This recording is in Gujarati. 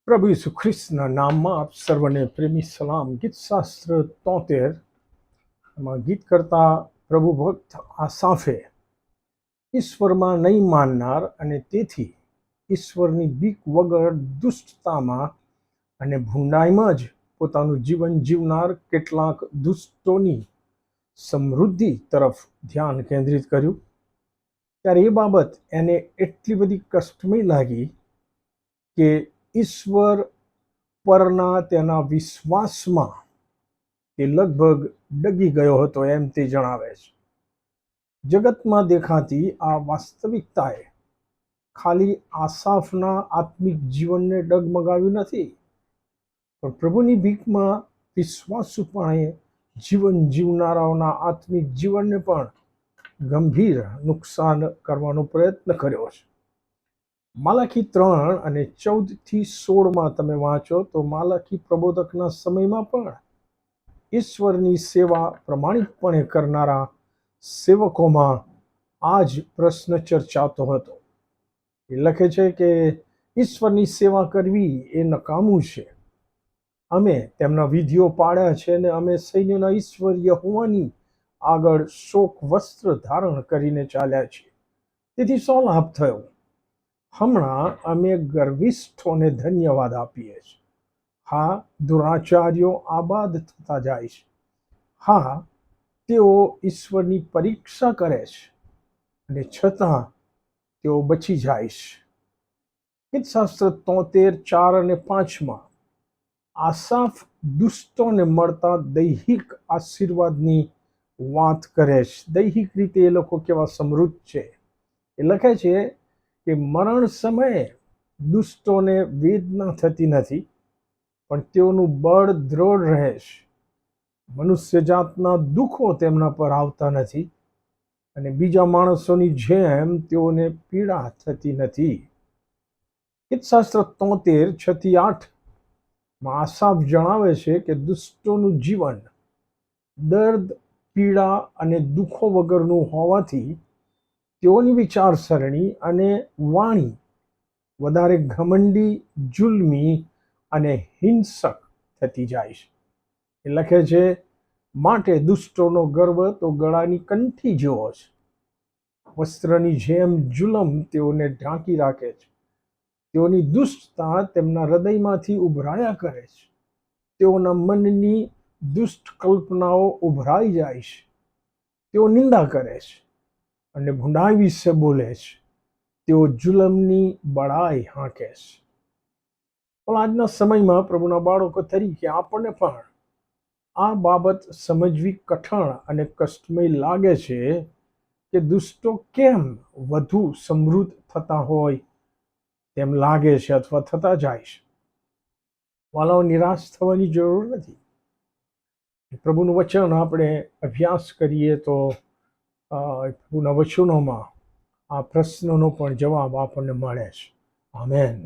પ્રભુ ઈસુ ખ્રિસ્તના નામમાં આપ સર્વને પ્રેમી સલામ. ગીતશાસ્ત્ર 73 એમાં ગીત કરતા પ્રભુ ભક્ત આસાફે ઈશ્વરમાં નહીં માનનાર અને તેથી ઈશ્વરની બીક વગર દુષ્ટતામાં અને ભૂંડાઈમાં જ પોતાનું જીવન જીવનાર કેટલાક દુષ્ટોની સમૃદ્ધિ તરફ ધ્યાન કેન્દ્રિત કર્યું. ત્યારે એ બાબત એને એટલી બધી કષ્ટમય લાગી કે ઈશ્વર પરના તેના વિશ્વાસમાં તે લગભગ ડગી ગયો હતો એમ તે જણાવે છે. જગતમાં દેખાતી આ વાસ્તવિકતાએ ખાલી આસાફના આત્મિક જીવનને ડગમગાવ્યું નથી, પણ પ્રભુની ભીખમાં વિશ્વાસુપણે જીવન જીવનારાઓના આત્મિક જીવનને પણ ગંભીર નુકસાન કરવાનો પ્રયત્ન કર્યો છે. માલાખી 3 અને 14-16 તમે વાંચો તો માલાખી પ્રબોધકના સમયમાં પણ ઈશ્વરની સેવા પ્રમાણિકપણે કરનારા સેવકોમાં આ જ પ્રશ્ન ચર્ચાતો હતો. એ લખે છે કે ઈશ્વરની સેવા કરવી એ નકામું છે. અમે તેમના વિધિઓ પાળ્યા છે અને અમે સૈન્યના ઈશ્વર યહોવાની આગળ શોક વસ્ત્ર ધારણ કરીને ચાલ્યા છીએ. તેથી શો લાભ થયો? હમણાં અમે ગર્વિષ્ઠોને ધન્યવાદ આપીએ છીએ. હા, દુરાચાર્યો આબાદ થતા જાય છે. હા, તેઓ ઈશ્વરની પરીક્ષા કરે છે અને છતાં તેઓ બચી જાય છે. ગીતશાસ્ત્ર 73, 4 અને 5 આસાફ દુષ્ટોને મળતા દૈહિક આશીર્વાદની વાત કરે છે. દૈહિક રીતે એ લોકો કેવા સમૃદ્ધ છે. એ લખે છે કે મરણ સમયે દુષ્ટોને વેદના થતી નથી, પણ તેઓનું બળ દ્રઢ રહે છે. મનુષ્ય જાતના દુઃખો તેમના પર આવતા નથી અને બીજા માણસોની જેમ તેઓને પીડા થતી નથી. ગીતશાસ્ત્ર 73, 6-8 આસાફ જણાવે છે કે દુષ્ટોનું જીવન દર્દ, પીડા અને દુઃખો વગરનું હોવાથી તેઓની વિચારસરણી અને વાણી વધારે ઘમંડી, જુલ્મી અને હિંસક થતી જાય છે. એ લખે છે, માટે દુષ્ટોનો ગર્વ તો ગળાની કંઠી જેવો છે. વસ્ત્રની જેમ જુલમ તેઓને ઢાંકી રાખે છે. તેઓની દુષ્ટતા તેમના હૃદયમાંથી ઉભરાયા કરે છે. તેઓના મનની દુષ્ટ કલ્પનાઓ ઉભરાઈ જાય છે. તેઓ નિંદા કરે છે અને ભૂંડાઈ વિશે બોલે છે. તેઓ જુલમની બડાઈ હાંકે છે. પણ આજના સમયમાં પ્રભુના બાળકો તરીકે આપણને પણ આ બાબત સમજવી કઠણ અને કષ્ટમય લાગે છે કે દુષ્ટો કેમ વધુ સમૃદ્ધ થતા હોય તેમ લાગે છે અથવા થતા જાય છે. વાલાઓ, નિરાશ થવાની જરૂર નથી. પ્રભુનું વચન આપણે અભ્યાસ કરીએ તો પ્રભુના વચનોમાં આ પ્રશ્નનો પણ જવાબ આપણને મળે છે. આમેન.